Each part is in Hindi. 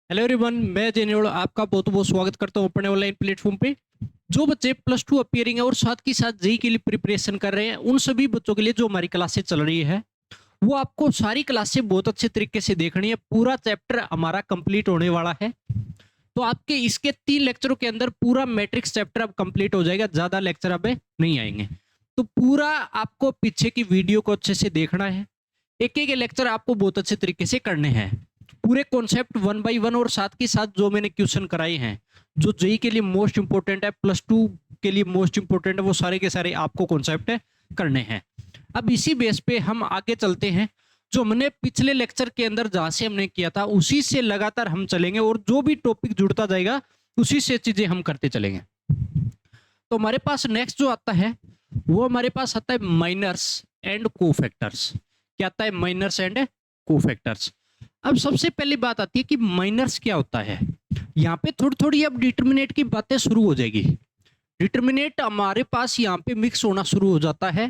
हेलो एवरीवन, मैं जेनियोल आपका बहुत बहुत स्वागत करता हूं अपने ऑनलाइन प्लेटफॉर्म पे। जो बच्चे प्लस टू अपीयरिंग है और साथ ही साथ जेई के लिए प्रिपरेशन कर रहे हैं, उन सभी बच्चों के लिए जो हमारी क्लासेस चल रही है, वो आपको सारी क्लासेस बहुत अच्छे तरीके से देखनी है। पूरा चैप्टर हमारा कंप्लीट होने वाला है, तो आपके इसके 3 लेक्चरों के अंदर पूरा मैट्रिक्स चैप्टर अब कंप्लीट हो जाएगा। ज्यादा लेक्चर अब नहीं आएंगे, तो पूरा आपको पीछे की वीडियो को अच्छे से देखना है। एक एक लेक्चर आपको बहुत अच्छे तरीके से करने हैं, पूरे कॉन्सेप्ट 1 बाय 1, और साथ के साथ जो मैंने क्वेश्चन कराए हैं, जो जेई के लिए मोस्ट इंपोर्टेंट है, प्लस टू के लिए मोस्ट इंपोर्टेंट है, वो सारे के सारे आपको कॉन्सेप्ट करने हैं। अब इसी बेस पे हम आगे चलते हैं। जो हमने पिछले लेक्चर के अंदर जहां से हमने किया था, उसी से लगातार हम चलेंगे, और जो भी टॉपिक जुड़ता जाएगा उसी से चीजें हम करते चलेंगे। तो हमारे पास नेक्स्ट जो आता है, वो हमारे पास आता है माइनर्स एंड कोफैक्टर्स। क्या आता है? Miners and cofactors. अब सबसे पहली बात आती है कि माइनर्स क्या होता है। यहाँ पे थोड़ी थोड़ी अब डिटर्मिनेट की बातें शुरू हो जाएगी। डिटर्मिनेट हमारे पास यहाँ पे मिक्स होना शुरू हो जाता है।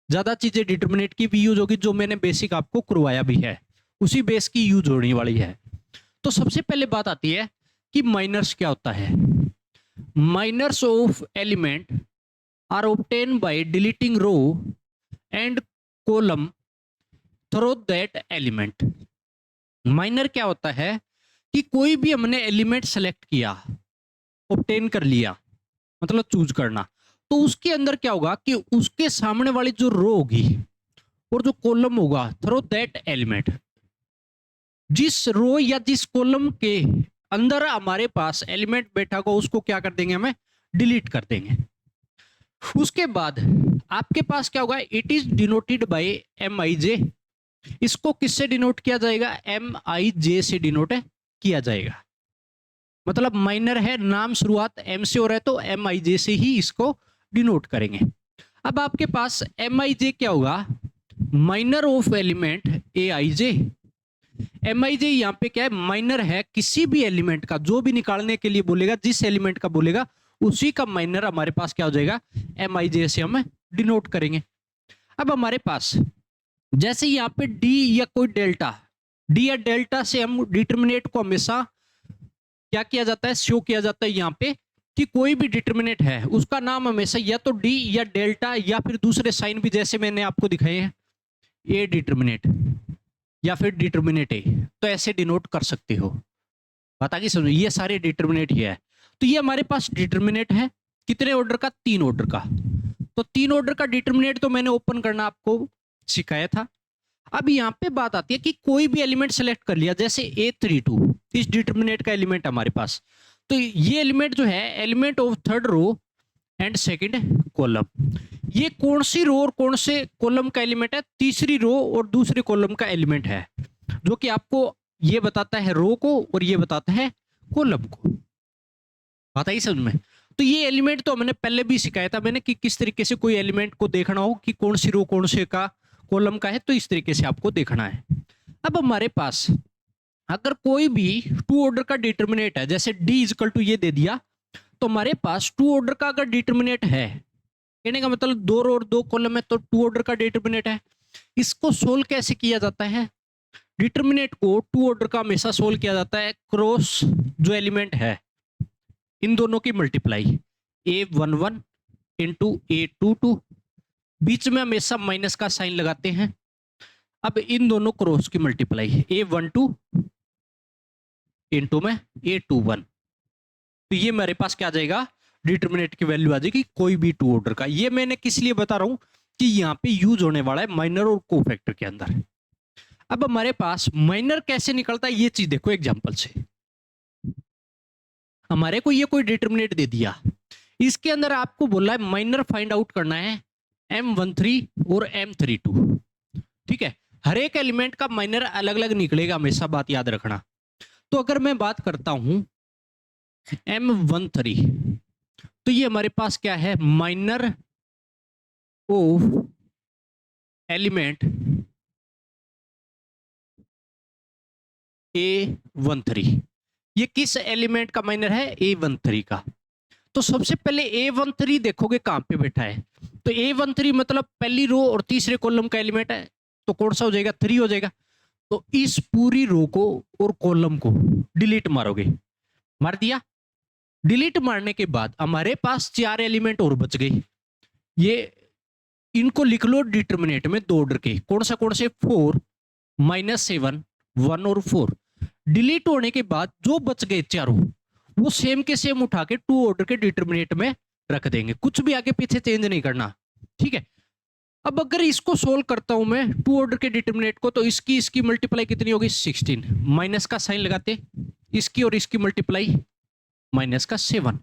ज्यादा चीजें डिटर्मिनेट की भी यूज होगी, जो मैंने बेसिक आपको करवाया भी है, उसी बेस की यूज होने वाली है। तो सबसे पहले बात आती है कि माइनर्स क्या होता है। Minors of element are obtain by deleting row and column through that element. Minor क्या होता है कि कोई भी हमने एलिमेंट सेलेक्ट किया, ऑब्टेन कर लिया, मतलब चूज करना, तो उसके अंदर क्या होगा कि उसके सामने वाली जो रो होगी और जो कॉलम होगा थ्रू दैट एलिमेंट, जिस रो या जिस कॉलम के अंदर हमारे पास एलिमेंट बैठा होगा, उसको क्या कर देंगे, हमें डिलीट कर देंगे। उसके बाद आपके पास क्या होगा, it is denoted by M I J. इसको किससे डिनोट किया जाएगा? एम आई जे से डिनोट किया जाएगा। मतलब माइनर है, नाम शुरुआत एम से हो रहा है, तो एम आई जे से ही इसको डिनोट करेंगे। अब आपके पास एम आई जे क्या होगा? Minor of element A I J. M I J यहाँ पे क्या है? माइनर है किसी भी एलिमेंट का, जो भी निकालने के लिए बोलेगा, जिस एलिमेंट का बोलेगा उसी का माइनर हमारे पास क्या हो जाएगा? एम आई जे से हम डिनोट करेंगे। अब हमारे पास जैसे यहाँ पे डी या कोई डेल्टा, डी या डेल्टा से हम डिटर्मिनेट को हमेशा क्या किया जाता है? शो किया जाता है यहाँ पे कि कोई भी डिटर्मिनेट है उसका नाम हमेशा या तो डी या डेल्टा, या फिर दूसरे साइन भी जैसे मैंने आपको दिखाए हैं, ए डिटर्मिनेट या फिर डिटर्मिनेट ए, तो ऐसे डिनोट कर सकते हो। बता कि समझो, ये सारे डिटर्मिनेट ही है। तो ये हमारे पास डिटर्मिनेट है कितने ऑर्डर का? 3 ऑर्डर का। तो 3 ऑर्डर का डिटर्मिनेट तो मैंने ओपन करना आपको सिखाया था। अब यहाँ पे बात आती है कि कोई भी एलिमेंट सेलेक्ट कर लिया, जैसे A32, इस डिटर्मिनेट का एलिमेंट हमारे पास, तो ये एलिमेंट जो है element of third row and second column. ये कौन सी रो और कौन से कॉलम का एलिमेंट है? तीसरी रो और दूसरे कॉलम का एलिमेंट है, जो कि आपको ये बताता है रो को और ये बताता है कॉलम को। बात आई समझ में? तो ये एलिमेंट तो हमने पहले भी सिखाया था मैंने कि किस तरीके से कोई एलिमेंट को देखना हो कि कौन सी रो कौन से का कॉलम का है, तो इस तरीके से आपको देखना है। अब हमारे पास अगर कोई भी 2 ऑर्डर का डिटर्मिनेट है, जैसे डी इजकल टू ये दे दिया, तो हमारे पास 2 ऑर्डर का अगर डिटर्मिनेट है, कहने का मतलब 2 रो और 2 कॉलम है, तो 2 ऑर्डर का डिटर्मिनेट है। इसको सोल्व कैसे किया जाता है? डिटर्मिनेट को 2 ऑर्डर का हमेशा सोल्व किया जाता है क्रॉस जो एलिमेंट है इन दोनों की मल्टीप्लाई, A11 इंटू A22, बीच में हमेशा माइनस का साइन लगाते हैं। अब इन दोनों क्रॉस की मल्टीप्लाई, A12 इंटू में A21, तो ये मेरे पास क्या आ जाएगा? डिटर्मिनेट की वैल्यू आ जाएगी कोई भी 2 ऑर्डर का। ये मैंने किस लिए बता रहा हूं कि यहाँ पे यूज होने वाला है माइनर और कोफैक्टर के अंदर। अब हमारे पास माइनर कैसे निकलता है, ये चीज देखो एग्जांपल से। हमारे को ये कोई डिटर्मिनेट दे दिया, इसके अंदर आपको बोला है माइनर फाइंड आउट करना है M13 और M32। ठीक है, हर एक एलिमेंट का माइनर अलग अलग निकलेगा, हमेशा बात याद रखना। तो अगर मैं बात करता हूं M13, तो ये हमारे पास क्या है? Minor of element A13। ये किस एलिमेंट का माइनर है? A13 का। तो सबसे पहले A13 देखोगे कहां पे बैठा है, तो A13 मतलब पहली रो और तीसरे कॉलम का एलिमेंट है, तो कौन सा हो जाएगा? 3 हो जाएगा। तो इस पूरी रो को और कॉलम को डिलीट मारोगे, मार दिया। डिलीट मारने के बाद हमारे पास 4 एलिमेंट और बच गए। ये इनको लिख लो डिटरमिनेंट में 2 ऑर्डर के। कौन से 4 -7 1 और 4। डिलीट होने के बाद जो बच गए चारों वो सेम के सेम उठा के 2 ऑर्डर के डिटरमिनेंट में रख देंगे, कुछ भी आगे पीछे चेंज नहीं करना। ठीक है, अब अगर इसको सोल्व करता हूं मैं 2 ऑर्डर के डिटरमिनेंट को, तो इसकी मल्टीप्लाई कितनी होगी 16, माइनस का साइन लगाते, इसकी और इसकी मल्टीप्लाई माइनस का 7।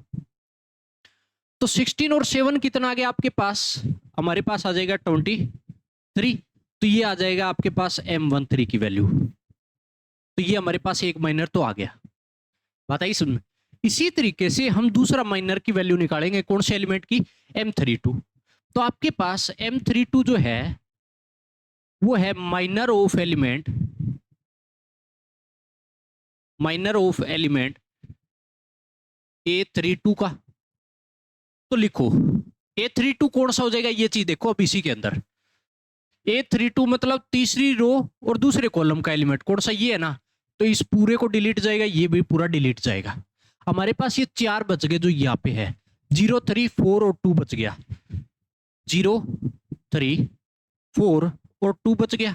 तो 16 और 7 कितना आ गया आपके पास, हमारे पास आ जाएगा 23। तो ये आ जाएगा आपके पास M13 की वैल्यू। तो ये हमारे पास एक माइनर तो आ गया, बात आई सुन। इसी तरीके से हम दूसरा माइनर की वैल्यू निकालेंगे, कौन से एलिमेंट की, M32। तो आपके पास M32 जो है वो है माइनर ऑफ एलिमेंट A32 का। तो लिखो A32 कौन सा हो जाएगा, ये चीज देखो अब इसी के अंदर। A32 मतलब तीसरी रो और दूसरे कॉलम का एलिमेंट कौन सा, ये है ना। तो इस पूरे को डिलीट जाएगा, ये भी पूरा डिलीट जाएगा। हमारे पास ये 4 बच गए जो यहाँ पे है, 0 3 4 और 2 बच गया, 0 3 4 और 2 बच गया,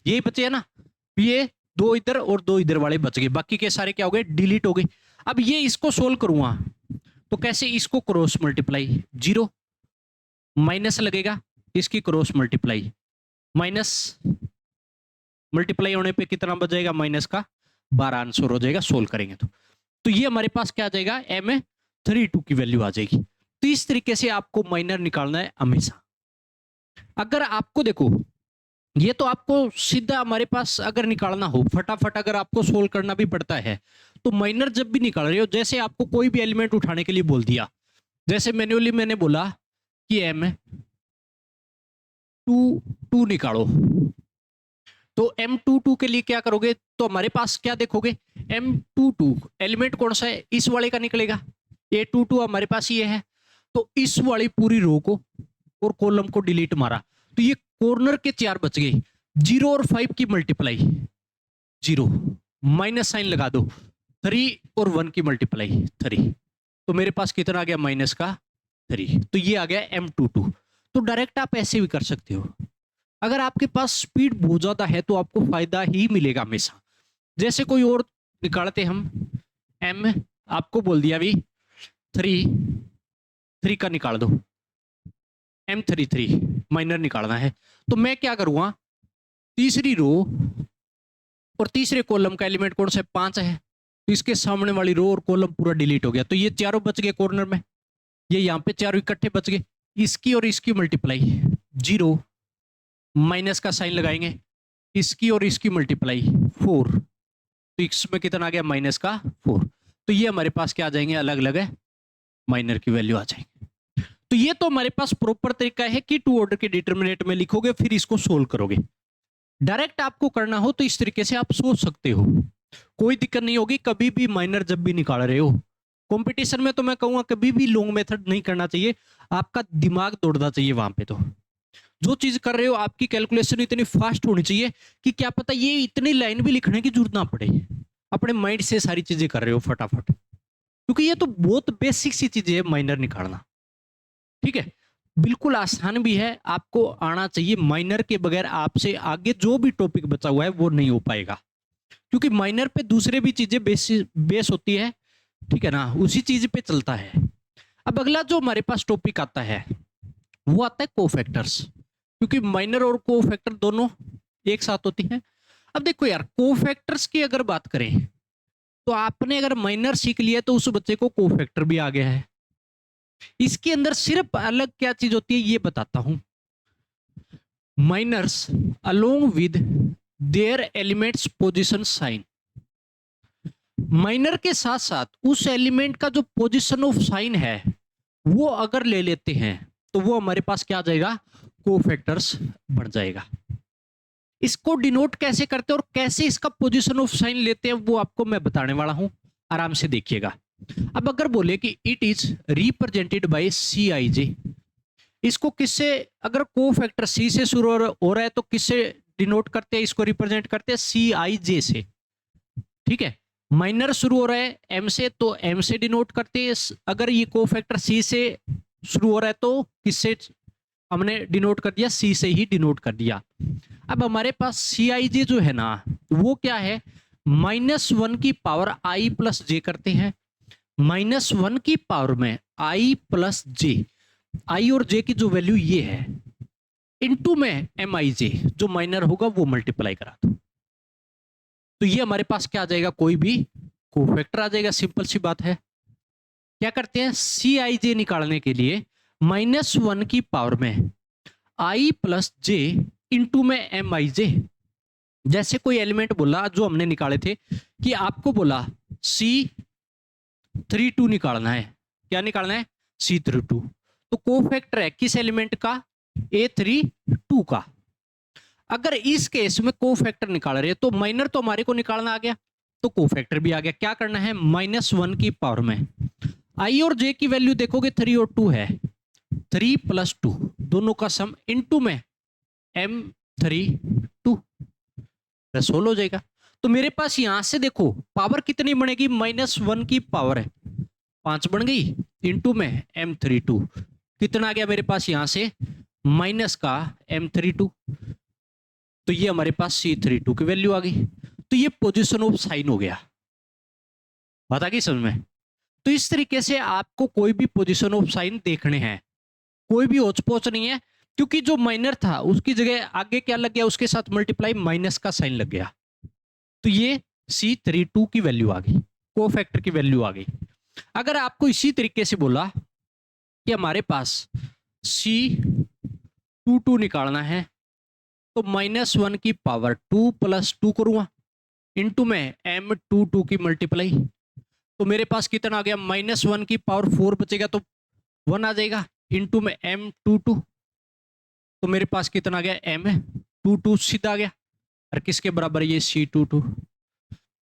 यही बचे है ना। ये 2 इधर और 2 इधर वाले बच गए, बाकी के सारे क्या हो गए, डिलीट हो गए। अब ये इसको सोल्व करूंगा तो कैसे, इसको क्रॉस मल्टीप्लाई, 0 माइनस लगेगा, इसकी क्रॉस मल्टीप्लाई, माइनस मल्टीप्लाई होने पे कितना बच जाएगा, माइनस का 12 आंसर हो जाएगा सोल्व करेंगे तो ये हमारे पास क्या आ जाएगा, M32 की वैल्यू आ जाएगी। तो इस तरीके से आपको माइनर निकालना है हमेशा। अगर आपको देखो ये तो आपको सीधा हमारे पास अगर निकालना हो फटाफट, अगर आपको सोल्व करना भी पड़ता है तो माइनर जब भी निकाल रहे हो, जैसे आपको कोई भी एलिमेंट उठाने के लिए बोल दिया, जैसे मैन्युअली मैंने बोला कि M22 निकालो, तो M22 के लिए क्या करोगे, तो हमारे पास क्या देखोगे, M22 एलिमेंट कौन सा है, इस वाले का निकलेगा। A22 हमारे पास ये है, तो इस वाली पूरी रो को और कॉलम को डिलीट मारा, तो ये कॉर्नर के 4 बच गए। 0 और 5 की मल्टीप्लाई, 0 माइनस साइन लगा दो, 3 और 1 की मल्टीप्लाई 3, तो मेरे पास कितना आ गया, माइनस का 3। तो ये आ गया M22। तो डायरेक्ट आप ऐसे भी कर सकते हो। अगर आपके पास स्पीड बहुत ज्यादा है तो आपको फायदा ही मिलेगा हमेशा। जैसे कोई और निकालते हम, M आपको बोल दिया अभी 3 का निकाल दो, M33 माइनर निकालना है, तो मैं क्या करूंगा, तीसरी रो और तीसरे कॉलम का एलिमेंट कौन सा है, 5 है, तो इसके सामने वाली रो और कॉलम पूरा डिलीट हो गया, तो ये चारों बच गए कॉर्नर में, ये यहाँ पे चारों इकट्ठे बच गए, इसकी और इसकी मल्टीप्लाई 0 माइनस का साइन लगाएंगे, इसकी और इसकी मल्टीप्लाई 4, तो इसमें कितना आ गया, माइनस का 4। तो ये हमारे पास क्या आ जाएंगे, अलग अलग है माइनर की वैल्यू आ जाएंगे। तो ये तो हमारे पास प्रॉपर तरीका है कि 2 ऑर्डर के डिटरमिनेंट में लिखोगे फिर इसको सोल्व करोगे। डायरेक्ट आपको करना हो तो इस तरीके से आप सोच सकते हो, कोई दिक्कत नहीं होगी। कभी भी माइनर जब भी निकाल रहे हो कंपटीशन में, तो मैं कहूंगा कभी भी लॉन्ग मेथड नहीं करना चाहिए, आपका दिमाग दौड़ना चाहिए वहां पे। तो जो चीज कर रहे हो आपकी कैलकुलेशन इतनी फास्ट होनी चाहिए कि क्या पता ये इतनी लाइन भी लिखने की जरूरत ना पड़े, अपने माइंड से सारी चीजें कर रहे हो फटाफट, क्योंकि ये तो बहुत बेसिक सी चीजें है माइनर निकालना। ठीक है, बिल्कुल आसान भी है, आपको आना चाहिए। माइनर के बगैर आपसे आगे जो भी टॉपिक बचा हुआ है वो नहीं हो पाएगा, क्योंकि माइनर पे दूसरे भी चीजें बेस होती है, ठीक है ना, उसी चीज पे चलता है। अब अगला जो हमारे पास टॉपिक आता है वो आता है कोफैक्टर्स, क्योंकि माइनर और कोफैक्टर दोनों एक साथ होती हैं। अब देखो यार, कोफैक्टर्स की अगर बात करें तो आपने अगर माइनर सीख लिया तो उस बच्चे को कोफैक्टर भी आ गया है। इसके अंदर सिर्फ अलग क्या चीज होती है ये बताता हूं। Minors along with their elements position sign, minor के साथ साथ उस एलिमेंट का जो पोजीशन ऑफ साइन है वो अगर ले लेते हैं तो वो हमारे पास क्या आ जाएगा, कोफैक्टर्स बन जाएगा। इसको डिनोट कैसे करते हैं और कैसे इसका पोजीशन ऑफ साइन लेते हैं वो आपको मैं बताने वाला हूं, आराम से देखिएगा। अब अगर बोले कि it is represented by CIJ, इसको किससे, अगर कोफैक्टर C से शुरू हो रहा है तो किससे डिनोट करते हैं, इसको रिप्रेजेंट करते हैं सी आई जे से। ठीक है, माइनर शुरू हो रहा है एम से तो एम से डिनोट करते हैं। अगर ये कोफैक्टर सी से शुरू हो रहा है तो किससे हमने डिनोट कर दिया, सी से ही डिनोट कर दिया। अब हमारे पास सी आई जे जो है ना वो क्या है, -1 की पावर आई प्लस जे करते हैं। -1 की पावर में आई प्लस जे, आई और जे की जो वैल्यू ये है, इनटू में एम आई जे, जो माइनर होगा वो मल्टीप्लाई करा दो। तो ये हमारे पास क्या आ जाएगा, कोई भी कोफैक्टर आ जाएगा, सिंपल सी बात है। क्या करते हैं, सी आई जे निकालने के लिए -1 की पावर में आई प्लस जे इंटू में एम आई जे। जैसे कोई एलिमेंट बोला जो हमने निकाले थे कि आपको बोला C32 निकालना है। क्या निकालना है, C32। तो कोफैक्टर है किस एलिमेंट का, A32 का। अगर इस केस में कोफैक्टर निकाल रहे हैं तो माइनर तो हमारे को निकालना आ गया, तो कोफैक्टर भी आ गया। क्या करना है, -1 की पावर में आई और जे की वैल्यू देखोगे 3 और 2 है, 3 + 2 दोनों का सम इनटू में M32 प्लस होल हो जाएगा। तो मेरे पास यहां से देखो पावर कितनी बनेगी, -1 की पावर है 5 बन गई, इनटू में M32 कितना आ गया मेरे पास यहां से माइनस का M32। तो ये हमारे पास C32 की वैल्यू आ गई। तो ये पोजीशन ऑफ साइन हो गया, बात आ गई समझ में। तो इस तरीके से आपको कोई भी पोजीशन ऑफ साइन देखने हैं, कोई भी होचपोच नहीं है, क्योंकि जो माइनर था उसकी जगह आगे क्या लग गया, उसके साथ मल्टीप्लाई माइनस का साइन लग गया। तो ये C32 की वैल्यू आ गई, कोफैक्टर की वैल्यू आ गई। अगर आपको इसी तरीके से बोला कि हमारे पास C22 निकालना है तो -1 की पावर 2 + 2 करूंगा इनटू में M22 की मल्टीप्लाई। तो मेरे पास कितना आ गया, -1 की पावर 4 बचेगा तो 1 आ जाएगा इनटू में M22। तो मेरे पास कितना आ गया, M22 सीधा आ गया। और किसके बराबर है ये C22,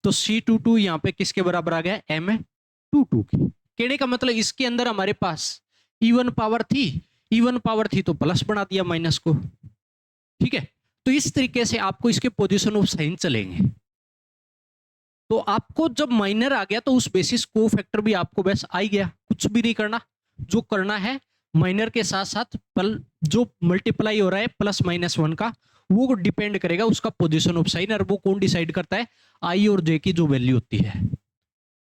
तो C22 यहाँ पे किसके बराबर आ गया, M22 की। कहने का मतलब इसके अंदर हमारे पास इवन पावर थी, इवन पावर थी तो प्लस बना दिया माइनस को। ठीक है, तो इस तरीके से आपको इसके पोजीशन ऑफ साइन चलेंगे। तो आपको जब माइनर आ गया तो उस बेसिस को फैक्टर भी आपको बस आ ही गया, कुछ भी नहीं करना। जो करना है माइनर के साथ साथ जो मल्टीप्लाई हो रहा है +-1 का, वो डिपेंड करेगा उसका पोजीशन ऑफ साइन, और वो कौन डिसाइड करता है, आई और जे की जो वैल्यू होती है।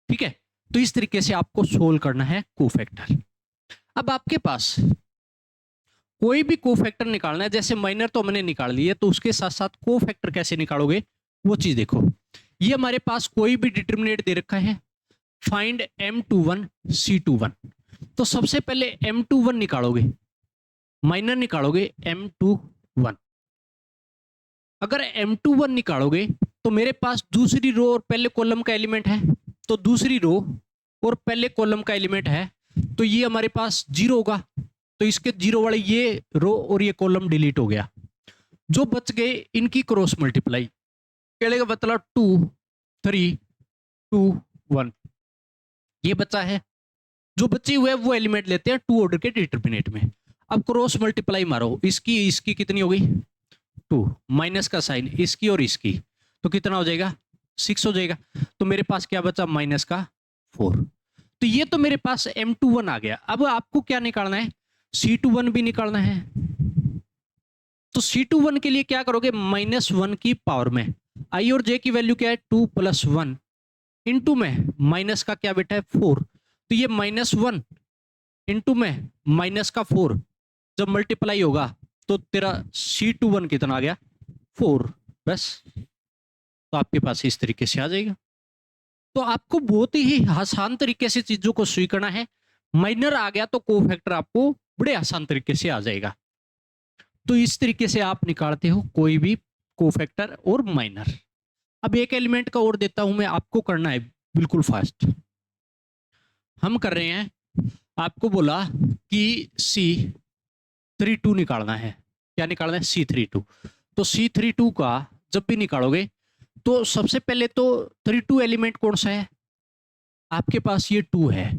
ठीक है, तो इस तरीके से आपको सोल्व करना है कोफैक्टर। अब आपके पास कोई भी कोफैक्टर निकालना है, जैसे माइनर तो हमने निकाल लिए, तो उसके साथ साथ कोफैक्टर कैसे निकालोगे वो चीज देखो। ये हमारे पास कोई भी डिटरमिनेंट दे रखा है, फाइंड M21 C21। तो सबसे पहले M21 निकालोगे, माइनर निकालोगे M21। अगर M21 निकालोगे तो मेरे पास दूसरी रो और पहले कॉलम का एलिमेंट है, तो दूसरी रो और पहले कॉलम का एलिमेंट है, तो ये हमारे पास 0 होगा। तो इसके 0 वाले ये रो और ये कॉलम डिलीट हो गया। जो बच गए इनकी क्रॉस मल्टीप्लाई, कहने का मतलब 2 3 2 1, ये बचा है। जो बचे हुए वो एलिमेंट लेते हैं 2 ऑर्डर के डिटरमिनेंट में। अब क्रॉस मल्टीप्लाई मारो, इसकी कितनी हो गई 2, माइनस का साइन इसकी और इसकी, तो कितना हो जाएगा 6 हो जाएगा। तो मेरे पास क्या बचा, माइनस का 4। तो ये तो मेरे पास M21 आ गया। अब आपको क्या निकालना है, C21 भी निकालना है। तो C21 के लिए क्या करोगे, -1 की पावर में आई और जे की वैल्यू क्या है 2 + 1 इंटू में माइनस का क्या बेटा है 4। तो ये -1 इंटू में माइनस का 4 जब मल्टीप्लाई होगा तो तेरा C21 कितना आ गया 4, बस। तो आपके पास इस तरीके से आ जाएगा। तो आपको बहुत ही आसान तरीके से चीजों को स्वीकारना है। माइनर आ गया तो कोफैक्टर आपको बड़े आसान तरीके से आ जाएगा। तो इस तरीके से आप निकालते हो कोई भी कोफैक्टर और माइनर। अब एक एलिमेंट का और देता हूं मैं, आपको करना है बिल्कुल फास्ट। हम कर रहे हैं, आपको बोला कि C32 निकालना है। क्या निकालना है, C32। तो C32 का जब भी निकालोगे तो सबसे पहले तो 32 एलिमेंट कौन सा है आपके पास, ये 2 है।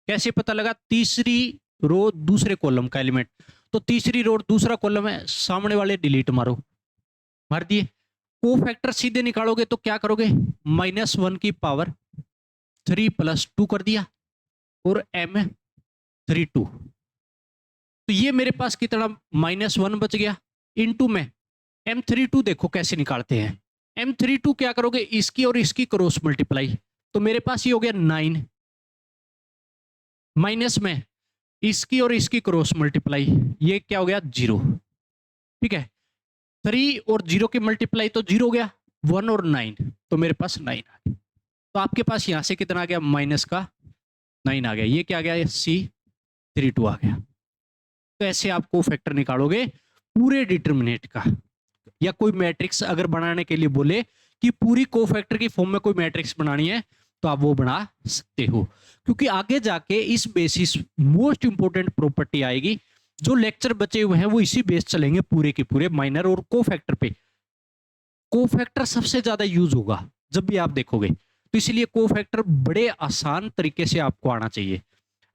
कैसे पता लगा, तीसरी रो दूसरे कॉलम का एलिमेंट, तो तीसरी रो दूसरा कॉलम है, सामने वाले डिलीट मारो, मार दिए। को फैक्टर सीधे निकालोगे तो क्या करोगे, -1 की पावर 3 + 2 कर दिया और m32। तो ये मेरे पास कितना -1 बच गया, इनटू में m32 देखो कैसे निकालते हैं। m32 क्या करोगे, इसकी और इसकी क्रॉस मल्टीप्लाई, तो मेरे पास ये हो गया 9 माइनस में इसकी और इसकी क्रॉस मल्टीप्लाई, ये क्या हो गया 0। ठीक है, 3 और 0 की मल्टीप्लाई तो 0 हो गया, 1 और 9 तो मेरे पास 9 आ गया। तो आपके पास यहां से कितना आ गया, -9 आ गया। ये क्या आ गया, C32 आ गया। तो ऐसे आप कोफैक्टर निकालोगे पूरे डिटरमिनेंट का, या कोई मैट्रिक्स अगर बनाने के लिए बोले कि पूरी कोफैक्टर की फॉर्म में कोई मैट्रिक्स बनानी है तो आप वो बना सकते हो, क्योंकि आगे जाके इस बेसिस मोस्ट इंपोर्टेंट प्रॉपर्टी आएगी। जो लेक्चर बचे हुए हैं वो इसी बेस चलेंगे पूरे के पूरे, माइनर और कोफैक्टर पे। कोफैक्टर सबसे ज्यादा यूज होगा जब भी आप देखोगे, तो इसलिए कोफैक्टर बड़े आसान तरीके से आपको आना चाहिए।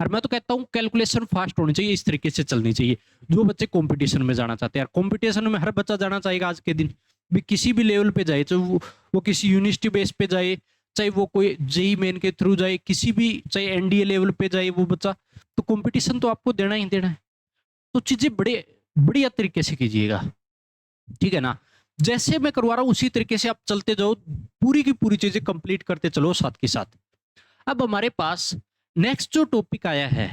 और मैं तो कहता हूं कैलकुलेशन फास्ट होनी चाहिए, इस तरीके से चलनी चाहिए। जो बच्चे कंपटीशन में जाना चाहते हैं, कंपटीशन में हर बच्चा जाना चाहेगा आज के दिन भी, किसी भी लेवल पे जाए, चाहे वो किसी यूनिवर्सिटी बेस पे जाए, चाहे वो कोई जेई मेन के थ्रू जाए, किसी भी चाहे एनडीए लेवल पे जाए वो बच्चा, तो कंपटीशन तो आपको देना ही देना है। तो चीजें बड़े बढ़िया तरीके से कीजिएगा, ठीक है ना। जैसे मैं करवा रहा हूं उसी तरीके से आप चलते जाओ, पूरी की पूरी चीजें कंप्लीट करते चलो साथ के साथ। अब हमारे पास नेक्स्ट जो टॉपिक आया है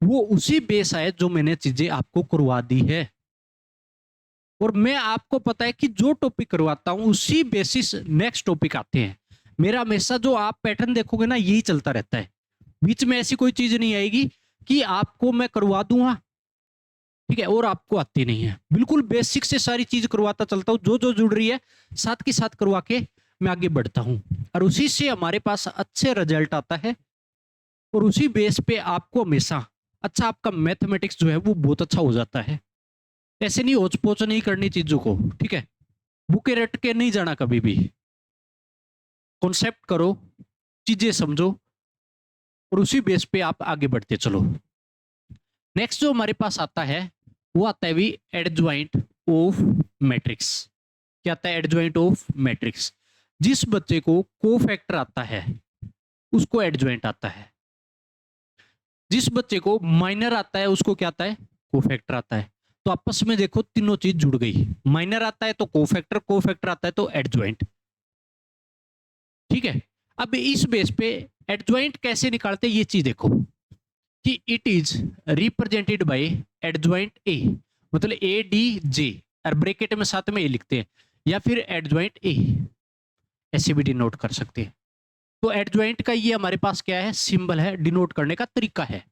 वो उसी बेस है जो मैंने चीजें आपको करवा दी है, और मैं आपको पता है कि जो टॉपिक करवाता हूं उसी बेसिस नेक्स्ट टॉपिक आते हैं। मेरा हमेशा जो आप पैटर्न देखोगे ना यही चलता रहता है, बीच में ऐसी कोई चीज नहीं आएगी कि आपको मैं करवा दूंगा, ठीक है, और आपको आती नहीं है। बिल्कुल बेसिक से सारी चीज करवाता चलता हूं, जो जो जुड़ रही है साथ के साथ करवा के मैं आगे बढ़ता हूं, और उसी से हमारे पास अच्छे रिजल्ट आता है, और उसी बेस पे आपको हमेशा अच्छा आपका मैथमेटिक्स जो है वो बहुत अच्छा हो जाता है। ऐसे नहीं होच पोच नहीं करनी चीजों को, ठीक है, बुके रट के नहीं जाना कभी भी। कॉन्सेप्ट करो, चीजें समझो, और उसी बेस पे आप आगे बढ़ते चलो। नेक्स्ट जो हमारे पास आता है वो आता है भी एडजॉइंट ऑफ मैट्रिक्स। क्या आता है, एडजॉइंट ऑफ मैट्रिक्स। जिस बच्चे को कोफैक्टर आता है उसको एडजॉइंट आता है, जिस बच्चे को माइनर आता है उसको क्या आता है, कोफैक्टर आता है। तो आपस में देखो तीनों चीज जुड़ गई, माइनर आता है तो कोफैक्टर, कोफैक्टर आता है तो एडजॉइंट, ठीक है। अब इस बेस पे एडजॉइंट कैसे निकालते हैं ये चीज देखो कि it is represented by adjoint A, मतलब ए डी जे, और ब्रैकेट में साथ में ए लिखते हैं, या फिर एडजॉइंट ए ऐसे भी डिनोट कर सकते हैं। तो एडजॉइंट का ये हमारे पास क्या है, सिंबल है, डिनोट करने का तरीका है।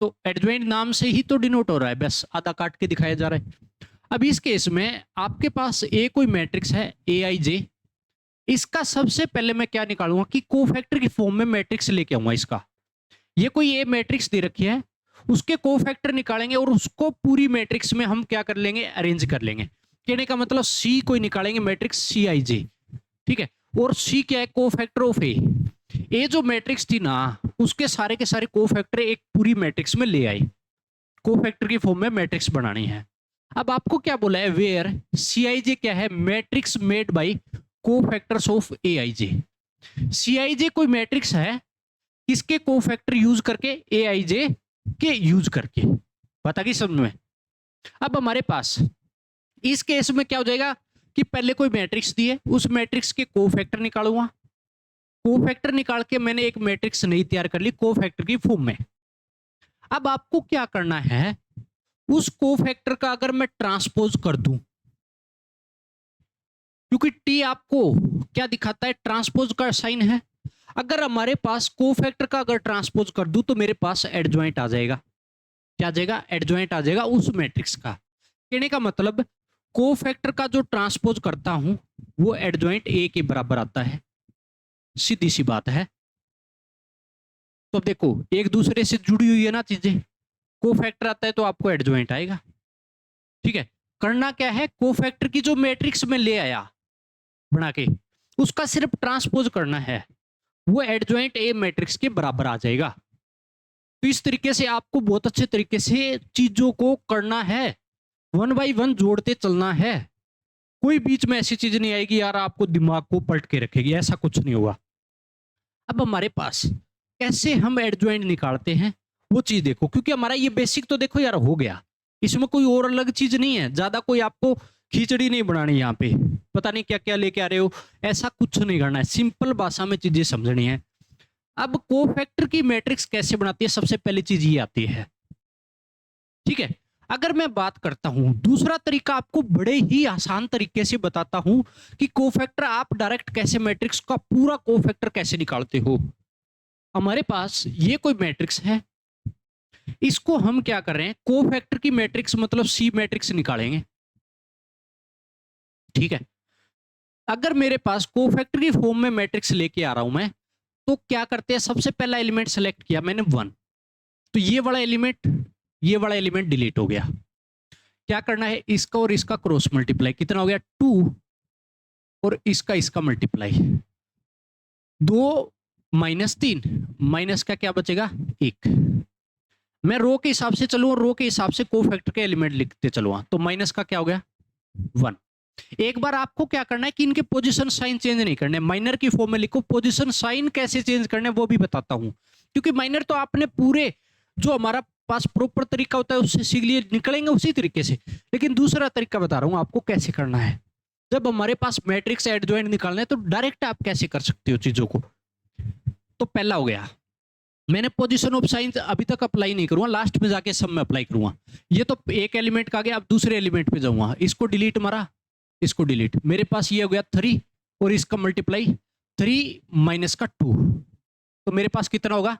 तो एडजॉइंट नाम से ही तो डिनोट हो रहा है, बस आधा काट के दिखाया जा रहा है। अब इस केस में आपके पास ए कोई मैट्रिक्स है ए आई जे, इसका सबसे पहले मैं क्या निकालूंगा कि कोफैक्टर की फॉर्म में मैट्रिक्स लेके आऊंगा इसका। ये कोई ए मैट्रिक्स दे रखी है, उसके कोफैक्टर निकालेंगे और उसको पूरी मैट्रिक्स में हम क्या कर लेंगे, अरेंज कर लेंगे। कहने का मतलब सी कोई निकालेंगे मैट्रिक्स सी आई जे, ठीक है, और सी क्या है, कोफैक्टर ऑफ ए। ए जो मैट्रिक्स थी ना उसके सारे के सारे कोफैक्टर एक पूरी मैट्रिक्स में ले आए, कोफैक्टर की फॉर्म में मैट्रिक्स बनानी है। अब आपको क्या बोला है, वेयर सी आई जे क्या है, matrix made by cofactors of A I J. C I J कोई मैट्रिक्स है किसके कोफैक्टर यूज करके, ए आई जे के यूज करके। बता गई समझ में। अब हमारे पास इस केस में क्या हो जाएगा कि पहले कोई मैट्रिक्स दी है, उस मैट्रिक्स के कोफैक्टर निकालूंगा, कोफैक्टर निकाल के मैंने एक मैट्रिक्स नई तैयार कर ली कोफैक्टर की फॉर्म में। अब आपको क्या करना है, उस कोफैक्टर का अगर मैं ट्रांसपोज कर दूं, क्योंकि टी आपको क्या दिखाता है, ट्रांसपोज का साइन है। अगर हमारे पास कोफैक्टर का अगर ट्रांसपोज कर दूं तो मेरे पास एडजॉइंट आ जाएगा। क्या आ जाएगा, एडजॉइंट आ जाएगा उस मैट्रिक्स का। कहने का मतलब कोफैक्टर का जो ट्रांसपोज करता हूं वो एडजॉइंट ए के बराबर आता है, सीधी सी बात है। तो अब देखो एक दूसरे से जुड़ी हुई है ना चीजें, कोफैक्टर आता है तो आपको एडजॉइंट आएगा, ठीक है। करना क्या है, कोफैक्टर की जो मैट्रिक्स में ले आया बना के उसका सिर्फ ट्रांसपोज करना है, वो एडजॉइंट ए मैट्रिक्स के बराबर आ जाएगा। तो इस तरीके से आपको बहुत अच्छे तरीके से चीजों को करना है, 1 बाय 1 जोड़ते चलना है। कोई बीच में ऐसी चीज नहीं आएगी यार आपको दिमाग को पलट के रखेगी, ऐसा कुछ नहीं होगा। अब हमारे पास कैसे हम एडजॉइंट निकालते हैं वो चीज देखो, क्योंकि हमारा ये बेसिक तो देखो यार हो गया, इसमें कोई और अलग चीज नहीं है, ज्यादा कोई आपको खिचड़ी नहीं बनानी यहाँ पे, पता नहीं क्या क्या लेके आ रहे हो, ऐसा कुछ नहीं करना है, सिंपल भाषा में चीजें समझनी है। अब कोफैक्टर की मैट्रिक्स कैसे बनाती है, सबसे पहली चीज ये आती है, ठीक है। अगर मैं बात करता हूं दूसरा तरीका, आपको बड़े ही आसान तरीके से बताता हूं कि कोफैक्टर आप डायरेक्ट कैसे मैट्रिक्स का पूरा कोफैक्टर कैसे निकालते हो। हमारे पास ये कोई मैट्रिक्स है, इसको हम क्या कर रहे हैं, कोफैक्टर की मैट्रिक्स मतलब सी मैट्रिक्स निकालेंगे, ठीक है। अगर मेरे पास कोफैक्टर की फॉर्म में मैट्रिक्स लेके आ रहा हूं मैं, तो क्या करते हैं, सबसे पहला एलिमेंट सेलेक्ट किया मैंने 1, तो ये वाला एलिमेंट डिलीट हो गया। क्या करना है, इसका और इसका क्रॉस मल्टीप्लाई, कितना हो गया 2, और इसका मल्टीप्लाई 2 माइनस 3, माइनस का क्या बचेगा 1। मैं रो के हिसाब से चलूँ और रो के हिसाब से कोफैक्टर के एलिमेंट लिखते चलूँ, तो माइनस का क्या हो गया 1। एक बार आपको क्या करना है कि इनके पोजीशन साइन चेंज नहीं करने, माइनर की फॉर्म में लिखो, पोजीशन साइन कैसे चेंज करने वो भी बताता हूं, क्योंकि माइनर तो आपने पूरे जो हमारा पास प्रॉपर तरीका होता है उससे सीख लिए, निकलेंगे उसी तरीके से, लेकिन दूसरा तरीका बता रहा हूं आपको कैसे करना है। जब हमारे पास मैट्रिक्स एडजॉइंट निकालना है तो डायरेक्ट आप कैसे कर सकते हो चीजों को। तो पहला हो गया, मैंने पोजीशन ऑफ साइन अभी तक अप्लाई नहीं करूंगा, लास्ट में जाके सब में अप्लाई करूंगा। ये तो एक एलिमेंट का गया, अब दूसरे एलिमेंट पे जाऊंगा, इसको डिलीट मारा, इसको डिलीट, मेरे पास ये हो गया 3 और इसका मल्टीप्लाई 3 माइनस का 2, तो मेरे पास कितना होगा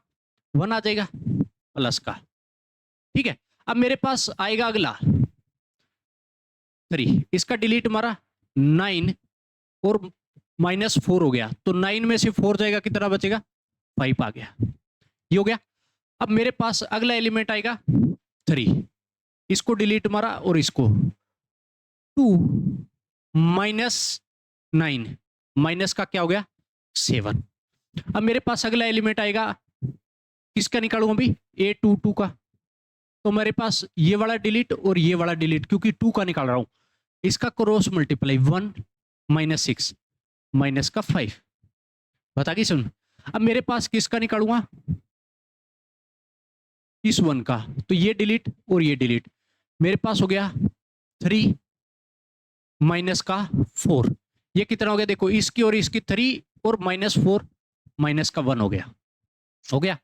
1 आ जाएगा प्लस का, ठीक है। अब मेरे पास आएगा अगला 3, इसका डिलीट मारा 9 और माइनस 4 हो गया, तो 9 में से 4 जाएगा, कितना बचेगा 5 आ गया, ये हो गया। अब मेरे पास अगला एलिमेंट आएगा 3, इसको डिलीट मारा और इसको 2 माइनस 9, माइनस का क्या हो गया 7। अब मेरे पास अगला एलिमेंट आएगा, किसका निकालूंगा अभी A22 का, तो मेरे पास ये वाला डिलीट और ये वाला डिलीट, क्योंकि 2 का निकाल रहा हूं, इसका क्रॉस मल्टीप्लाई 1 माइनस 6 माइनस का 5, बता गई सुन। अब मेरे पास किसका निकालूंगा, इस 1 का, तो ये डिलीट और ये डिलीट, मेरे पास हो गया 3 माइनस का 4, ये कितना हो गया देखो, इसकी और इसकी 3 और माइनस 4 माइनस का 1 हो गया।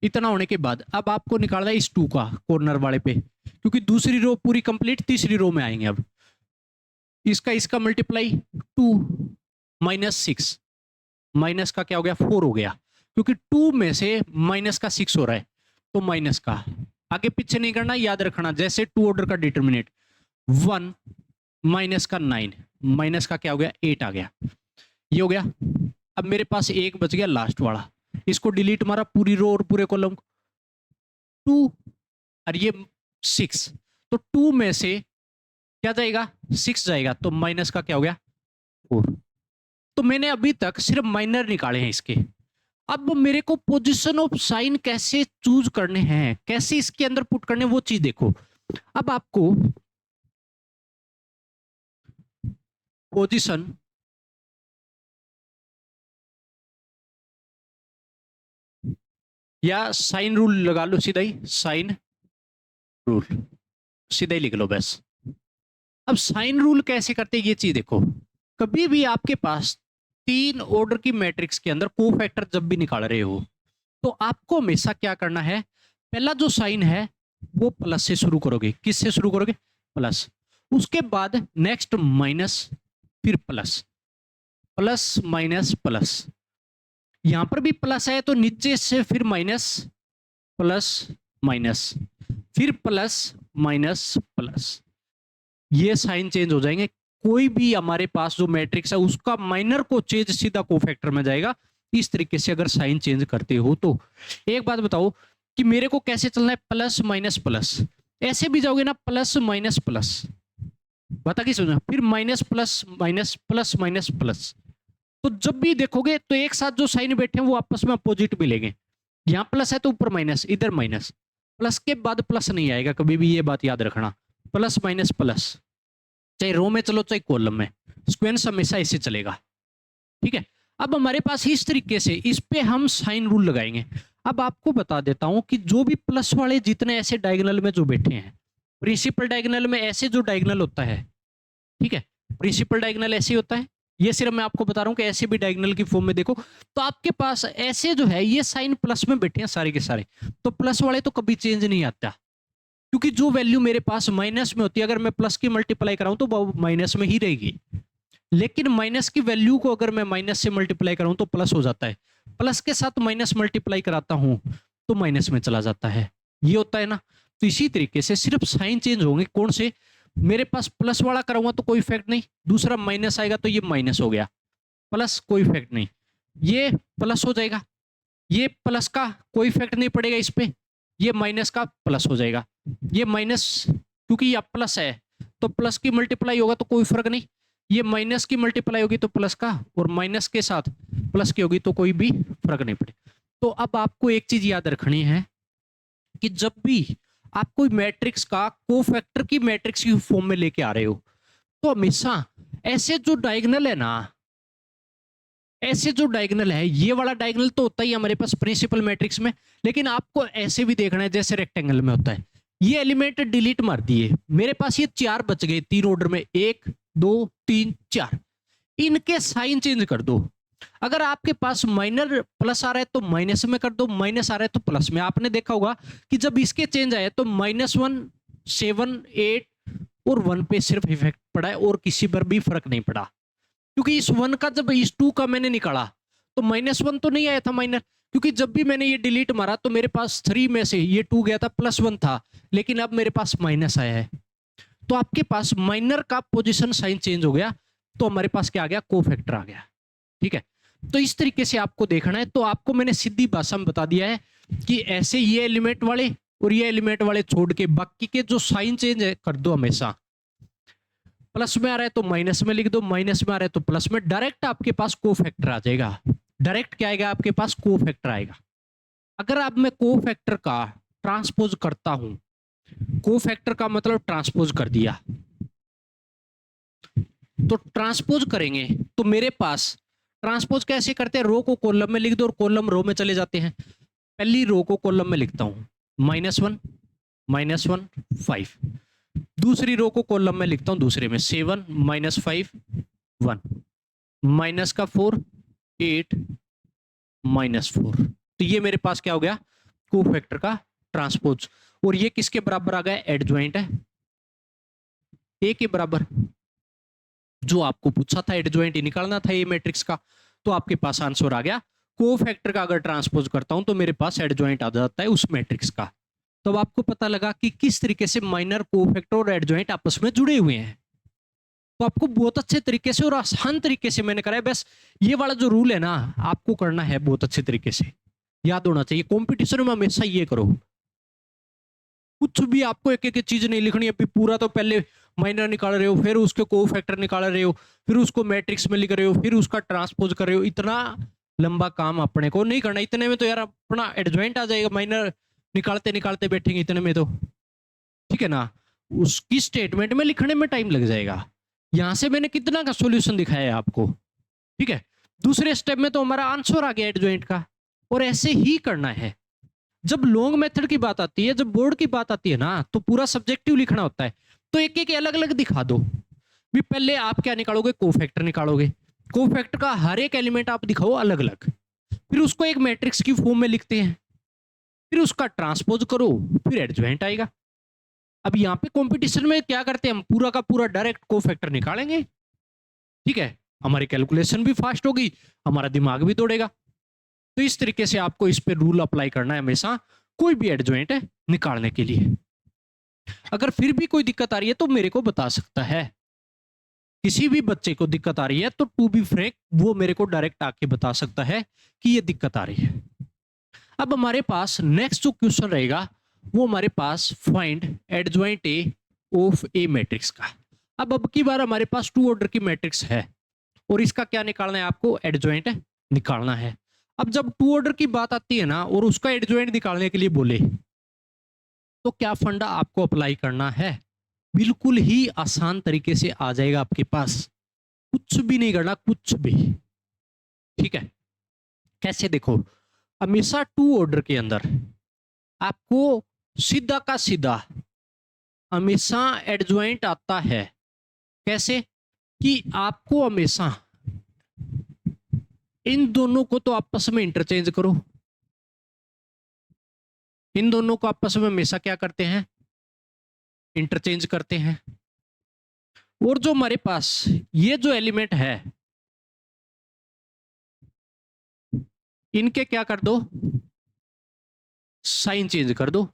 इतना होने के बाद अब आपको निकालना है इस 2 का कॉर्नर वाले पे, क्योंकि दूसरी रो पूरी कंप्लीट, तीसरी रो में आएंगे। अब इसका मल्टीप्लाई 2 माइनस 6, माइनस का क्या हो गया 4 हो गया, क्योंकि 2 में से माइनस का 6 हो रहा है, तो माइनस का, आगे पीछे नहीं करना, याद रखना, जैसे 2 ऑर्डर का डिटरमिनेंट 1 माइनस का 9, माइनस का क्या हो गया 8 आ गया, ये हो गया। अब मेरे पास एक बच गया लास्ट वाला, इसको डिलीट मारा, पूरी रो और पूरे कॉलम 2 और ये 6, तो 2 में से क्या जाएगा 6 जाएगा, तो माइनस का क्या हो गया 4। तो मैंने अभी तक सिर्फ माइनर निकाले हैं इसके। अब मेरे को पोजीशन ऑफ साइन कैसे चूज करने हैं, कैसे इसके अंदर पुट करने, वो चीज देखो। अब आपको पोजीशन या साइन रूल लगा लो, सीधा ही साइन रूल सीधा ही लिख लो बस। अब साइन रूल कैसे करते हैं ये चीज देखो, कभी भी आपके पास 3 ऑर्डर की मैट्रिक्स के अंदर कोफैक्टर जब भी निकाल रहे हो, तो आपको हमेशा क्या करना है, पहला जो साइन है वो प्लस से शुरू करोगे, किससे शुरू करोगे प्लस, उसके बाद नेक्स्ट माइनस, फिर प्लस, प्लस माइनस प्लस, यहां पर भी प्लस है तो नीचे से फिर माइनस प्लस माइनस, फिर प्लस माइनस प्लस, ये साइन चेंज हो जाएंगे। कोई भी हमारे पास जो मैट्रिक्स है उसका माइनर को चेंज सीधा कोफैक्टर में जाएगा, इस तरीके से अगर साइन चेंज करते हो तो। एक बात बताओ कि मेरे को कैसे चलना है, प्लस माइनस प्लस, ऐसे भी जाओगे ना प्लस माइनस प्लस, बता कि सुना, फिर minus plus minus plus minus plus, तो जब भी देखोगे तो एक साथ जो साइन बैठे हैं वो आपस में अपोजिट मिलेंगे, यहाँ प्लस है तो ऊपर माइनस, इधर माइनस, प्लस के बाद प्लस नहीं आएगा कभी भी, ये बात याद रखना, प्लस माइनस प्लस, चाहे रो में चलो चाहे कॉलम में, सीक्वेंस हमेशा ऐसे चलेगा। ठीक है, अब हमारे पास इस तरीके से इस पे हम साइन रूल लगाएंगे। अब आपको बता देता हूं कि जो भी प्लस वाले जितने ऐसे डायगोनल में जो बैठे हैं, प्रिंसिपल डायगोनल में ऐसे जो डायगोनल होता है, ठीक है, प्रिंसिपल डायगोनल ऐसे होता है, ये सिर्फ मैं आपको बता रहा हूं कि ऐसे भी डायगोनल की फॉर्म में देखो तो आपके पास ऐसे जो है ये साइन प्लस में बैठे हैं सारे के सारे, तो प्लस वाले तो कभी चेंज नहीं आता, क्योंकि जो वैल्यू मेरे पास माइनस में होती है, अगर मैं प्लस की मल्टीप्लाई कराऊं तो वो माइनस में ही रहेगी, लेकिन माइनस की वैल्यू को अगर मैं माइनस से मल्टीप्लाई कराऊं तो प्लस हो जाता है, प्लस के साथ माइनस मल्टीप्लाई कराता हूं तो माइनस में चला जाता है, ये होता है ना। तो इसी तरीके से सिर्फ साइन चेंज होंगे, कौन से, मेरे पास प्लस वाला कराऊंगा तो कोई इफेक्ट नहीं, दूसरा माइनस आएगा तो ये माइनस हो गया, प्लस कोई इफेक्ट नहीं, ये प्लस हो जाएगा, ये प्लस का कोई इफेक्ट नहीं पड़ेगा इस पे, ये माइनस का प्लस हो जाएगा, ये माइनस क्योंकि ये प्लस है तो प्लस की मल्टीप्लाई होगा तो कोई फर्क नहीं, ये माइनस की मल्टीप्लाई होगी तो प्लस का, और माइनस के साथ प्लस की होगी तो कोई भी फर्क नहीं पड़े। तो अब आपको एक चीज याद रखनी है कि जब भी आप कोई मैट्रिक्स का कोफैक्टर की मैट्रिक्स की फॉर्म में लेके आ रहे हो तो हमेशा ऐसे जो डायगोनल है ना, ऐसे जो डायगोनल है, ये वाला डायगोनल तो होता ही हमारे पास प्रिंसिपल मैट्रिक्स में, लेकिन आपको ऐसे भी देखना है जैसे रेक्टेंगल में होता है, ये एलिमेंट डिलीट मार दिए, मेरे पास ये 4 बच गए तीन ऑर्डर में, 1 2 3 4, इनके साइन चेंज कर दो। अगर आपके पास माइनर प्लस आ रहा है तो माइनस में कर दो, माइनस आ रहा है तो प्लस में। आपने देखा होगा कि जब इसके चेंज आए तो -1 7 8 और 1 पे सिर्फ इफेक्ट पड़ा है और किसी पर भी फर्क नहीं पड़ा, क्योंकि इस 1 का जब इस 2 का मैंने निकाला तो -1 तो नहीं आया था माइनर, क्योंकि जब भी मैंने ये डिलीट मारा तो मेरे पास 3 में से ये 2 गया था, +1 था, लेकिन अब मेरे पास माइनस आया है, तो आपके पास माइनर का पोजीशन साइन चेंज हो गया, तो हमारे पास क्या आ गया, कोफैक्टर आ गया। ठीक है, तो इस तरीके से आपको देखना है। तो आपको मैंने सीधी भाषा में बता दिया है कि ऐसे ये एलिमेंट वाले और ये एलिमेंट वाले छोड़ के बाकी के जो साइन चेंज है कर दो, हमेशा प्लस में आ रहा है तो माइनस में लिख दो, माइनस में आ रहा है तो प्लस में, डायरेक्ट आपके पास कोफैक्टर आ जाएगा। डायरेक्ट क्या आएगा आपके पास, कोफैक्टर आएगा। अगर अब मैं कोफैक्टर का ट्रांसपोज करता हूं, कोफैक्टर का मतलब ट्रांसपोज कर दिया, तो ट्रांसपोज करेंगे तो मेरे पास ट्रांसपोज कैसे करते हैं, रो को कॉलम में लिख दो और कॉलम रो में चले जाते हैं। पहली रो को कॉलम में लिखता हूं, -1 -1 5, दूसरी रो को कॉलम में लिखता हूं दूसरे में, 7 -5 1, माइनस का 4 8 -4, तो ये मेरे पास क्या हो गया, कोफैक्टर का ट्रांसपोज। और ये किसके बराबर आ गया, एडजॉइंट है, ए के बराबर, जो आपको पूछा था एडजॉइंट ही निकालना था ये मैट्रिक्स का, तो आपके पास आंसर आ गया। कोफैक्टर का अगर ट्रांसपोज करता हूं तो मेरे पास एडजॉइंट आ जाता है उस मैट्रिक्स का। तो आपको पता लगा कि किस तरीके से माइनर, कोफैक्टर और एडजॉइंट आपस में जुड़े हुए हैं। तो आपको बहुत अच्छे तरीके से और आसान तरीके से मैंने कराया, बस ये वाला जो रूल है ना आपको करना है बहुत अच्छे तरीके से, याद होना चाहिए। कॉम्पिटिशन में हमेशा ये करो, कुछ भी आपको एक एक चीज नहीं लिखनी है, पूरा तो पहले माइनर निकाल रहे हो, फिर उसके कोफैक्टर निकाल रहे हो, फिर उसको मैट्रिक्स में लिख रहे हो, फिर उसका ट्रांसपोज कर रहे हो, इतना लंबा काम अपने को नहीं करना। इतने में तो यार अपना एडजॉइंट आ जाएगा, माइनर निकालते निकालते बैठेंगे इतने में तो, ठीक है ना, उसकी स्टेटमेंट में लिखने में टाइम लग जाएगा। यहां से मैंने कितना का सॉल्यूशन दिखाया है आपको, ठीक है। दूसरे स्टेप में तो हमारा आंसर आ गया एडजॉइंट का, और ऐसे ही करना है। जब लॉन्ग मेथड की बात आती है, जब बोर्ड की बात आती है ना, तो पूरा सब्जेक्टिव लिखना होता है, तो एक एक अलग अलग दिखा दो। भी पहले आप क्या निकालोगे, कोफैक्टर निकालोगे, कोफैक्टर का हर एक एलिमेंट आप दिखाओ अलग अलग, फिर उसको एक मैट्रिक्स की फॉर्म में लिखते हैं, फिर उसका ट्रांसपोज करो, फिर एडजॉइंट आएगा। अब यहाँ पे कंपटीशन में क्या करते हैं, हम पूरा का पूरा डायरेक्ट कोफैक्टर निकालेंगे, ठीक है, हमारी कैलकुलेशन भी फास्ट होगी, हमारा दिमाग भी दौड़ेगा। तो इस तरीके से आपको इस पे रूल अप्लाई करना है हमेशा, कोई भी एडजॉइंट है निकालने के लिए। अगर फिर भी कोई दिक्कत आ रही है तो मेरे को बता सकता है, किसी भी बच्चे को दिक्कत आ रही है तो टू बी फ्रैंक वो मेरे को डायरेक्ट आके बता सकता है कि ये दिक्कत आ रही है। अब हमारे पास नेक्स्ट जो क्वेश्चन रहेगा वो हमारे पास find adjoint A of A matrix का। अब की बार हमारे पास 2 ऑर्डर की मैट्रिक्स है और इसका क्या निकालना है, आपको एडजॉइंट निकालना है। अब जब 2 ऑर्डर की बात आती है ना और उसका एडजॉइंट निकालने के लिए बोले तो क्या फंडा आपको अप्लाई करना है, बिल्कुल ही आसान तरीके से आ जाएगा आपके पास, कुछ भी नहीं करना, कुछ भी। ठीक है, कैसे देखो, हमेशा टू ऑर्डर के अंदर आपको सीधा का सीधा हमेशा एडजॉइंट आता है। कैसे कि आपको हमेशा इन दोनों को तो आपस में इंटरचेंज करो, इन दोनों को आपस में हमेशा क्या करते हैं, इंटरचेंज करते हैं। और जो हमारे पास ये जो एलिमेंट है, इनके क्या कर दो, साइन चेंज कर दो।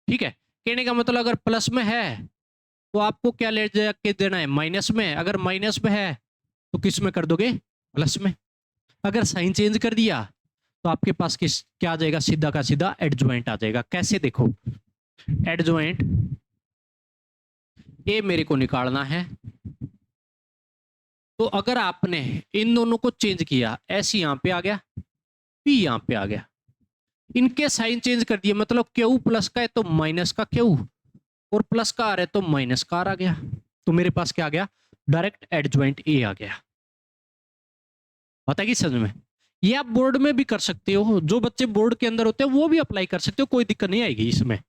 ठीक है, कहने का मतलब अगर प्लस में है तो आपको क्या ले जाके देना है, माइनस में। अगर माइनस में है तो किस में कर दोगे, प्लस में। अगर साइन चेंज कर दिया तो आपके पास किस क्या आ जाएगा, सीधा का सीधा एडजॉइंट आ जाएगा। कैसे देखो, एडजॉइंट ए मेरे को निकालना है, तो अगर आपने इन दोनों को चेंज किया, एस यहां पे आ गया, पी यहां पे आ गया, इनके साइन चेंज कर दिए, मतलब क्यू प्लस का है तो माइनस का क्यू, और प्लस का आर है तो माइनस का आर आ गया। तो मेरे पास क्या आ गया, डायरेक्ट एडजॉइंट ए आ गया। पता है कि समझ में। ये आप बोर्ड में भी कर सकते हो, जो बच्चे बोर्ड के अंदर होते हैं वो भी अप्लाई कर सकते हो, कोई दिक्कत नहीं आएगी इसमें।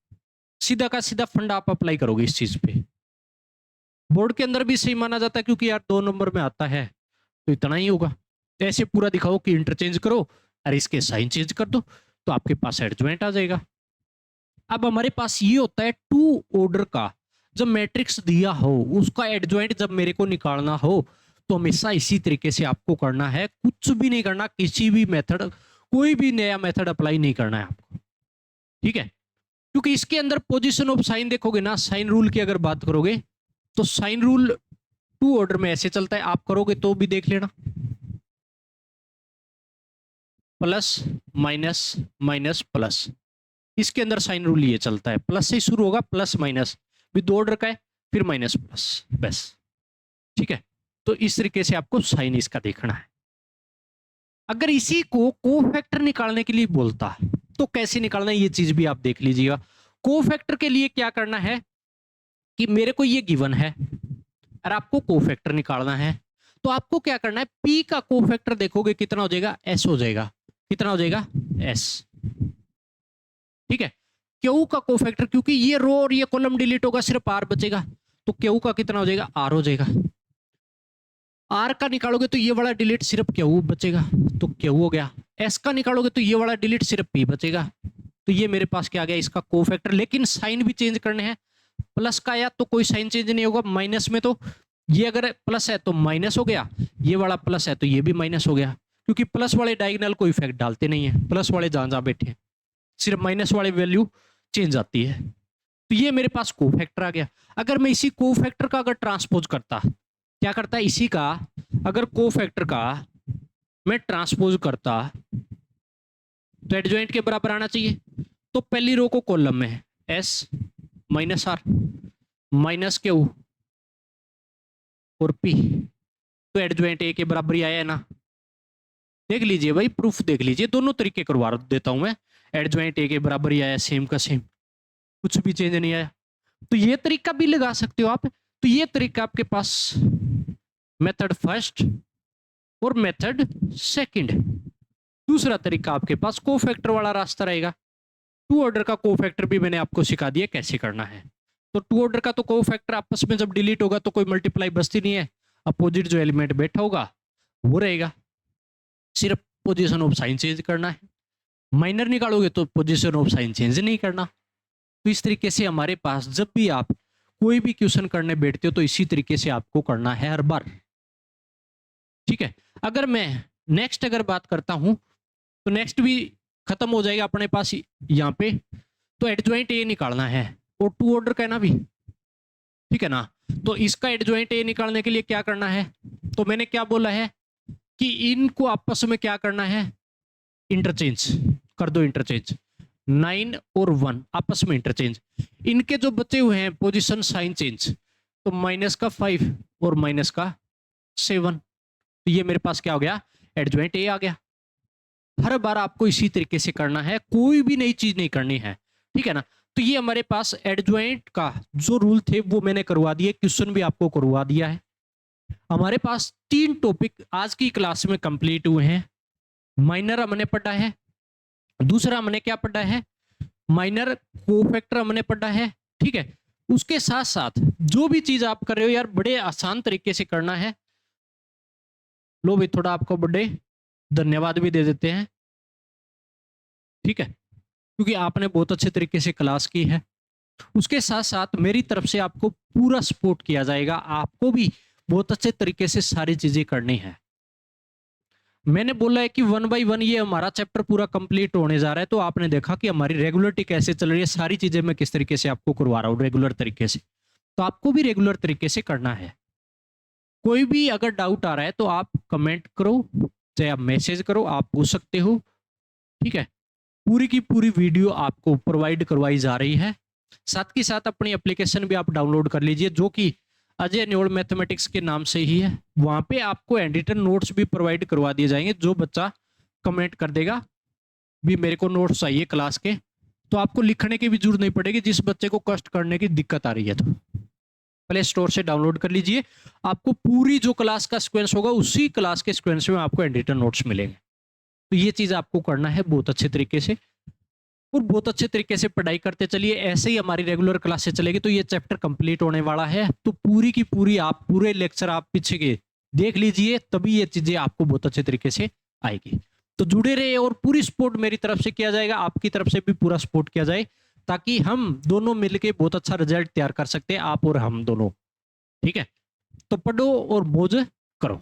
सीधा का सीधा फंडा आप अप्लाई करोगे इस चीज पे, बोर्ड के अंदर भी सही माना जाता है, क्योंकि यार 2 नंबर में आता है तो इतना ही होगा। ऐसे पूरा दिखाओ कि इंटरचेंज करो और इसके साइन चेंज कर दो, तो आपके पास एडजॉइंट आ जाएगा। अब हमारे पास ये होता है टू ऑर्डर का, जब मैट्रिक्स दिया हो उसका एडजॉइंट जब मेरे को निकालना हो, तो हमेशा इसी तरीके से आपको करना है, कुछ भी नहीं करना, किसी भी मेथड, कोई भी नया मेथड अप्लाई नहीं करना है आपको। ठीक है, क्योंकि इसके अंदर पोजीशन ऑफ साइन देखोगे ना, साइन रूल की अगर बात करोगे तो साइन रूल टू ऑर्डर में ऐसे चलता है, आप करोगे तो भी देख लेना, प्लस माइनस माइनस प्लस। इसके अंदर साइन रूल ये चलता है, प्लस से शुरू होगा, प्लस माइनस भी 2 ऑर्डर का है, फिर माइनस प्लस, बस। ठीक है, तो इस तरीके से आपको साइन इसका देखना है। अगर इसी को कोफैक्टर निकालने के लिए बोलता तो कैसे निकालना है, ये चीज भी आप देख लीजिएगा। कोफैक्टर के लिए क्या करना है कि मेरे को ये गिवन है और आपको कोफैक्टर निकालना है, तो आपको क्या करना है, पी का कोफैक्टर देखोगे कितना हो जाएगा, एस हो जाएगा। कितना हो जाएगा, एस। ठीक है, क्यू का कोफैक्टर, क्योंकि ये रो और ये कॉलम डिलीट होगा, सिर्फ आर बचेगा, तो क्यू का कितना हो जाएगा, आर हो जाएगा। आर का निकालोगे तो ये वाला डिलीट, सिर्फ क्यू बचेगा, तो क्यू हो गया। एस का निकालोगे तो ये वाला डिलीट, सिर्फ पी बचेगा। तो ये मेरे पास क्या आ गया, इसका कोफैक्टर। लेकिन साइन भी चेंज करने हैं, प्लस का आया तो कोई साइन चेंज नहीं होगा, माइनस में तो ये अगर प्लस है तो माइनस हो गया, ये वाला प्लस है तो ये भी माइनस हो गया, क्योंकि प्लस वाले डायगोनल को इफेक्ट डालते नहीं है, प्लस वाले जहां जहां बैठे हैं, सिर्फ माइनस वाले वैल्यू चेंज आती है। तो ये मेरे पास कोफैक्टर आ गया। अगर मैं इसी कोफैक्टर का अगर ट्रांसपोज करता, क्या करता है, इसी का अगर कोफैक्टर का मैं ट्रांसपोज करता तो एडजॉइंट के बराबर आना चाहिए। तो पहली रो को कॉलम में S minus R minus Q और पी, तो एडजॉइंट ए के बराबर ही आया है ना। देख लीजिए भाई, प्रूफ देख लीजिए, दोनों तरीके करवा देता हूं मैं। एडजॉइंट ए के बराबर ही आया, सेम का सेम, कुछ भी चेंज नहीं आया। तो ये तरीका भी लगा सकते हो आप। तो ये तरीका आपके पास मेथड फर्स्ट और मेथड सेकंड। दूसरा तरीका आपके पास कोफैक्टर वाला रास्ता रहेगा। टू ऑर्डर का कोफैक्टर भी मैंने आपको सिखा दिया कैसे करना है। तो टू ऑर्डर का तो कोफैक्टर आपस में जब डिलीट होगा तो कोई मल्टीप्लाई बचती नहीं है, अपोजिट जो एलिमेंट बैठा होगा वो रहेगा, सिर्फ पोजीशन ऑफ साइन चेंज करना है। माइनर निकालोगे तो पोजीशन ऑफ साइन चेंज नहीं करना। तो इस तरीके से हमारे पास जब भी आप कोई भी क्वेश्चन करने बैठते हो तो इसी तरीके से आपको करना है हर बार। ठीक है, अगर मैं नेक्स्ट अगर बात करता हूं तो नेक्स्ट भी खत्म हो जाएगा अपने पास यहाँ पे। तो एडजॉइंट ए निकालना है और टू ऑर्डर का है ना भी, ठीक है ना। तो इसका एडजॉइंट ए निकालने के लिए क्या करना है, तो मैंने क्या बोला है कि इनको आपस में क्या करना है, इंटरचेंज कर दो, इंटरचेंज 9 और 1 आपस में इंटरचेंज। इनके जो बचे हुए हैं पोजीशन साइन चेंज, तो माइनस का 5 और माइनस का 7, तो ये मेरे पास क्या हो गया, एडजॉइंट ए आ गया। हर बार आपको इसी तरीके से करना है, कोई भी नई चीज नहीं करनी है, ठीक है ना। तो ये हमारे पास एडजॉइंट का जो रूल थे वो मैंने करवा दिए, क्वेश्चन भी आपको करवा दिया है। हमारे पास 3 टॉपिक आज की क्लास में कंप्लीट हुए हैं। माइनर हमने पढ़ा है, दूसरा हमने क्या पढ़ा है, माइनर कोफैक्टर हमने पढ़ा है, ठीक है। उसके साथ साथ जो भी चीज आप कर रहे हो यार बड़े आसान तरीके से करना है। लो भाई थोड़ा आपको बड़े धन्यवाद भी दे देते हैं, ठीक है, क्योंकि आपने बहुत अच्छे तरीके से क्लास की है। उसके साथ साथ मेरी तरफ से आपको पूरा सपोर्ट किया जाएगा, आपको भी बहुत अच्छे तरीके से सारी चीजें करनी है। मैंने बोला है कि 1 बाय 1 ये हमारा चैप्टर पूरा कंप्लीट होने जा रहा है, तो आपने देखा कि हमारी रेगुलरिटी कैसे चल रही है, सारी चीजें मैं किस तरीके से आपको करवा रहा हूँ रेगुलर तरीके से। तो आपको भी रेगुलर तरीके से करना है। कोई भी अगर डाउट आ रहा है तो आप कमेंट करो, चाहे आप मैसेज करो, आप पूछ सकते हो, ठीक है। पूरी की पूरी वीडियो आपको प्रोवाइड करवाई जा रही है। साथ के साथ अपनी एप्लीकेशन भी आप डाउनलोड कर लीजिए, जो कि अजय न्योल मैथमेटिक्स के नाम से ही है। वहां पे आपको एडिटर नोट्स भी प्रोवाइड करवा दिए जाएंगे। जो बच्चा कमेंट कर देगा भी मेरे को नोट्स चाहिए क्लास के, तो आपको लिखने की भी जरूरत नहीं पड़ेगी। जिस बच्चे को कष्ट करने की दिक्कत आ रही है तो प्ले स्टोर से डाउनलोड कर लीजिए। आपको पूरी जो क्लास का सीक्वेंस होगा उसी क्लास के सीक्वेंस में आपको एडिटर नोट्स मिलेंगे। तो ये चीज आपको करना है बहुत अच्छे तरीके से, और बहुत अच्छे तरीके से पढ़ाई करते चलिए। ऐसे ही हमारी रेगुलर क्लासेस चलेगी तो ये चैप्टर कंप्लीट होने वाला है। तो पूरी की पूरी आप पूरे लेक्चर आप पीछे के देख लीजिए, तभी ये चीजें आपको बहुत अच्छे तरीके से आएगी। तो जुड़े रहे और पूरी सपोर्ट मेरी तरफ से किया जाएगा, आपकी तरफ से भी पूरा सपोर्ट किया जाए, ताकि हम दोनों मिलके बहुत अच्छा रिजल्ट तैयार कर सकते हैं, आप और हम दोनों, ठीक है। तो पढ़ो और मौज करो।